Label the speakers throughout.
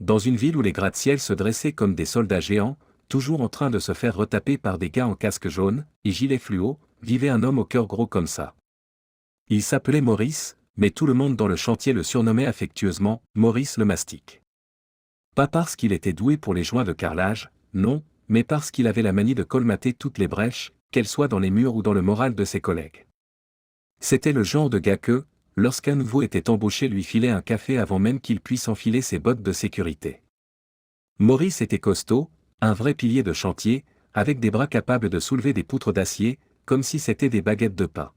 Speaker 1: Dans une ville où les gratte-ciel se dressaient comme des soldats géants, toujours en train de se faire retaper par des gars en casque jaune et gilet fluo, vivait un homme au cœur gros comme ça. Il s'appelait Maurice, mais tout le monde dans le chantier le surnommait affectueusement Maurice le Mastic. Pas parce qu'il était doué pour les joints de carrelage, non, mais parce qu'il avait la manie de colmater toutes les brèches, qu'elles soient dans les murs ou dans le moral de ses collègues. C'était le genre de gars que, lorsqu'un nouveau était embauché, lui filait un café avant même qu'il puisse enfiler ses bottes de sécurité. Maurice était costaud, un vrai pilier de chantier, avec des bras capables de soulever des poutres d'acier, comme si c'étaient des baguettes de pain.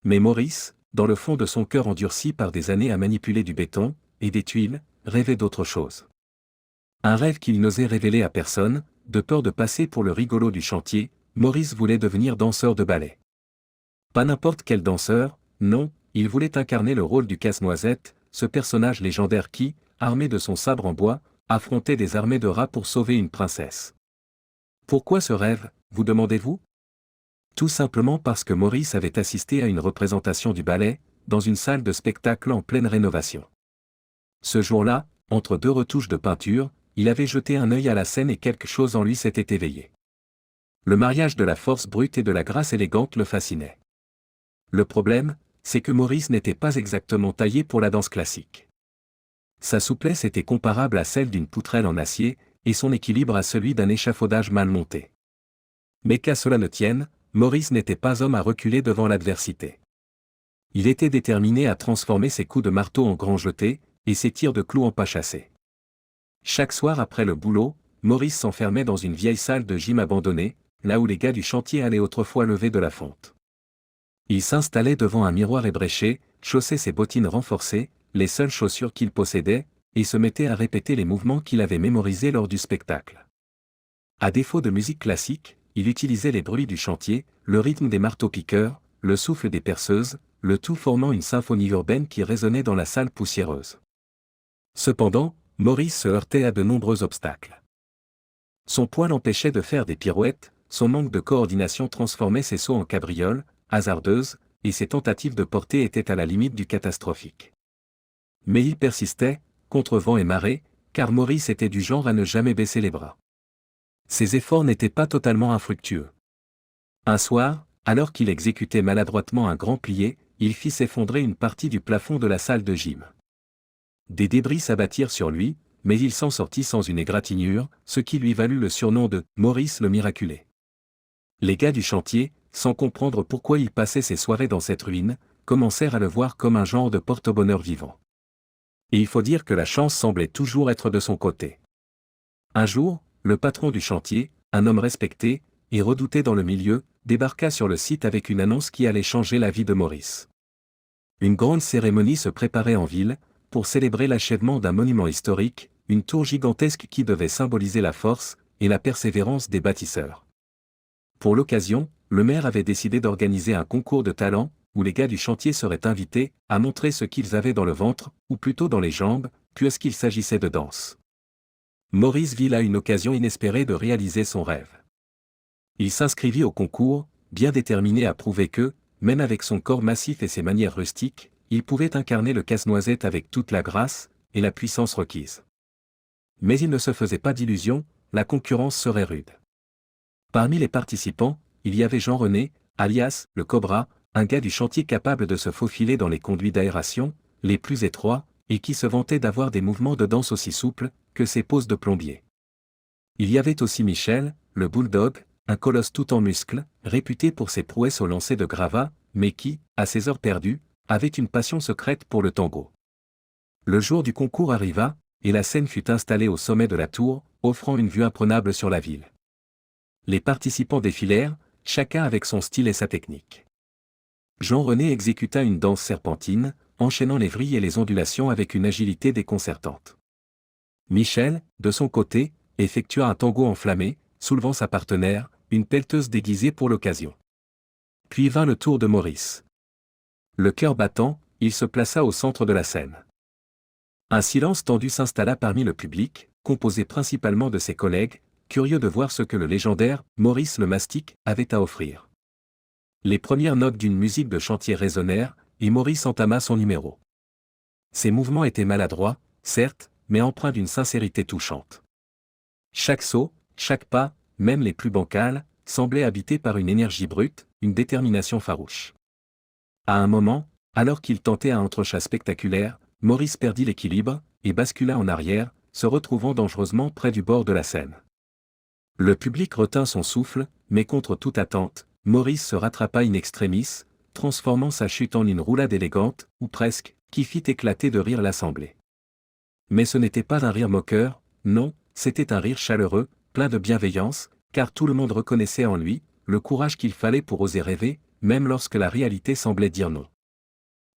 Speaker 1: Mais Maurice, dans le fond de son cœur endurci par des années à manipuler du béton et des tuiles, rêvait d'autre chose. Un rêve qu'il n'osait révéler à personne, de peur de passer pour le rigolo du chantier. Maurice voulait devenir danseur de ballet. Pas n'importe quel danseur, non, il voulait incarner le rôle du Casse-Noisette, ce personnage légendaire qui, armé de son sabre en bois, affrontait des armées de rats pour sauver une princesse. Pourquoi ce rêve, vous demandez-vous? Tout simplement parce que Maurice avait assisté à une représentation du ballet, dans une salle de spectacle en pleine rénovation. Ce jour-là, entre deux retouches de peinture, il avait jeté un œil à la scène et quelque chose en lui s'était éveillé. Le mariage de la force brute et de la grâce élégante le fascinait. Le problème, c'est que Maurice n'était pas exactement taillé pour la danse classique. Sa souplesse était comparable à celle d'une poutrelle en acier, et son équilibre à celui d'un échafaudage mal monté. Mais qu'à cela ne tienne, Maurice n'était pas homme à reculer devant l'adversité. Il était déterminé à transformer ses coups de marteau en grands jetés, et ses tirs de clous en pas chassés. Chaque soir après le boulot, Maurice s'enfermait dans une vieille salle de gym abandonnée, là où les gars du chantier allaient autrefois lever de la fonte. Il s'installait devant un miroir ébréché, chaussait ses bottines renforcées, les seules chaussures qu'il possédait, et se mettait à répéter les mouvements qu'il avait mémorisés lors du spectacle. À défaut de musique classique, il utilisait les bruits du chantier, le rythme des marteaux-piqueurs, le souffle des perceuses, le tout formant une symphonie urbaine qui résonnait dans la salle poussiéreuse. Cependant, Maurice se heurtait à de nombreux obstacles. Son poids l'empêchait de faire des pirouettes, son manque de coordination transformait ses sauts en cabrioles, hasardeuses, et ses tentatives de portée étaient à la limite du catastrophique. Mais il persistait, contre vent et marée, car Maurice était du genre à ne jamais baisser les bras. Ses efforts n'étaient pas totalement infructueux. Un soir, alors qu'il exécutait maladroitement un grand plié, il fit s'effondrer une partie du plafond de la salle de gym. Des débris s'abattirent sur lui, mais il s'en sortit sans une égratignure, ce qui lui valut le surnom de « Maurice le miraculé ». Les gars du chantier, sans comprendre pourquoi il passait ses soirées dans cette ruine, commencèrent à le voir comme un genre de porte-bonheur vivant. Et il faut dire que la chance semblait toujours être de son côté. Un jour, le patron du chantier, un homme respecté et redouté dans le milieu, débarqua sur le site avec une annonce qui allait changer la vie de Maurice. Une grande cérémonie se préparait en ville, pour célébrer l'achèvement d'un monument historique, une tour gigantesque qui devait symboliser la force et la persévérance des bâtisseurs. Pour l'occasion, le maire avait décidé d'organiser un concours de talent, où les gars du chantier seraient invités à montrer ce qu'ils avaient dans le ventre, ou plutôt dans les jambes, puisqu'il s'agissait de danse. Maurice vit là une occasion inespérée de réaliser son rêve. Il s'inscrivit au concours, bien déterminé à prouver que, même avec son corps massif et ses manières rustiques, il pouvait incarner le casse-noisette avec toute la grâce et la puissance requise. Mais il ne se faisait pas d'illusions, la concurrence serait rude. Parmi les participants, il y avait Jean-René, alias le Cobra, un gars du chantier capable de se faufiler dans les conduits d'aération, les plus étroits, et qui se vantait d'avoir des mouvements de danse aussi souples que ses poses de plombier. Il y avait aussi Michel, le Bulldog, un colosse tout en muscles, réputé pour ses prouesses au lancer de gravats, mais qui, à ses heures perdues, avait une passion secrète pour le tango. Le jour du concours arriva, et la scène fut installée au sommet de la tour, offrant une vue imprenable sur la ville. Les participants défilèrent, chacun avec son style et sa technique. Jean-René exécuta une danse serpentine, enchaînant les vrilles et les ondulations avec une agilité déconcertante. Michel, de son côté, effectua un tango enflammé, soulevant sa partenaire, une pelleteuse déguisée pour l'occasion. Puis vint le tour de Maurice. Le cœur battant, il se plaça au centre de la scène. Un silence tendu s'installa parmi le public, composé principalement de ses collègues, curieux de voir ce que le légendaire Maurice le Mastic avait à offrir. Les premières notes d'une musique de chantier résonnèrent, et Maurice entama son numéro. Ses mouvements étaient maladroits, certes, mais empreint d'une sincérité touchante. Chaque saut, chaque pas, même les plus bancals, semblait habité par une énergie brute, une détermination farouche. À un moment, alors qu'il tentait un entrechat spectaculaire, Maurice perdit l'équilibre, et bascula en arrière, se retrouvant dangereusement près du bord de la Seine. Le public retint son souffle, mais contre toute attente, Maurice se rattrapa in extremis, transformant sa chute en une roulade élégante, ou presque, qui fit éclater de rire l'assemblée. Mais ce n'était pas un rire moqueur, non, c'était un rire chaleureux, plein de bienveillance, car tout le monde reconnaissait en lui le courage qu'il fallait pour oser rêver, même lorsque la réalité semblait dire non.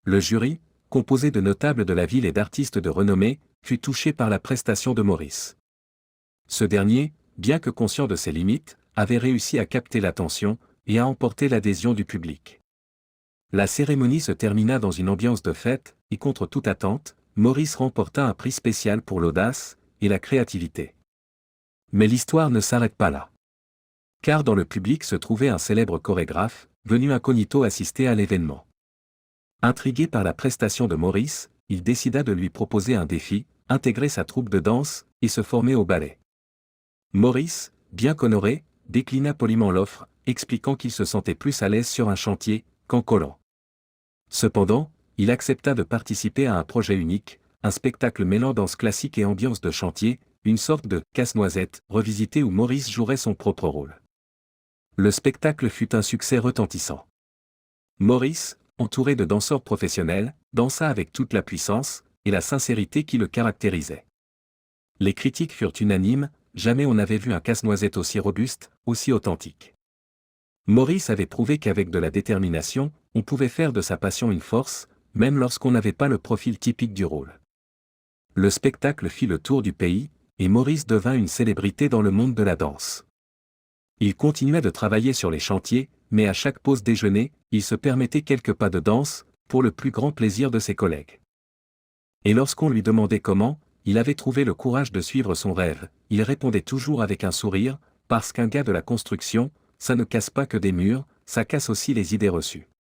Speaker 1: Le jury, composé de notables de la ville et d'artistes de renommée, fut touché par la prestation de Maurice. Ce dernier, bien que conscient de ses limites, avait réussi à capter l'attention et à emporter l'adhésion du public. La cérémonie se termina dans une ambiance de fête, et contre toute attente, Maurice remporta un prix spécial pour l'audace et la créativité. Mais l'histoire ne s'arrête pas là. Car dans le public se trouvait un célèbre chorégraphe, venu incognito assister à l'événement. Intrigué par la prestation de Maurice, il décida de lui proposer un défi, intégrer sa troupe de danse et se former au ballet. Maurice, bien qu'honoré, déclina poliment l'offre, expliquant qu'il se sentait plus à l'aise sur un chantier qu'en collant. Cependant, il accepta de participer à un projet unique, un spectacle mêlant danse classique et ambiance de chantier, une sorte de casse-noisette revisité où Maurice jouerait son propre rôle. Le spectacle fut un succès retentissant. Maurice, entouré de danseurs professionnels, dansa avec toute la puissance et la sincérité qui le caractérisait. Les critiques furent unanimes, jamais on n'avait vu un casse-noisette aussi robuste, aussi authentique. Maurice avait prouvé qu'avec de la détermination, on pouvait faire de sa passion une force, même lorsqu'on n'avait pas le profil typique du rôle. Le spectacle fit le tour du pays, et Maurice devint une célébrité dans le monde de la danse. Il continuait de travailler sur les chantiers, mais à chaque pause déjeuner, il se permettait quelques pas de danse, pour le plus grand plaisir de ses collègues. Et lorsqu'on lui demandait comment, il avait trouvé le courage de suivre son rêve, il répondait toujours avec un sourire, parce qu'un gars de la construction, ça ne casse pas que des murs, ça casse aussi les idées reçues.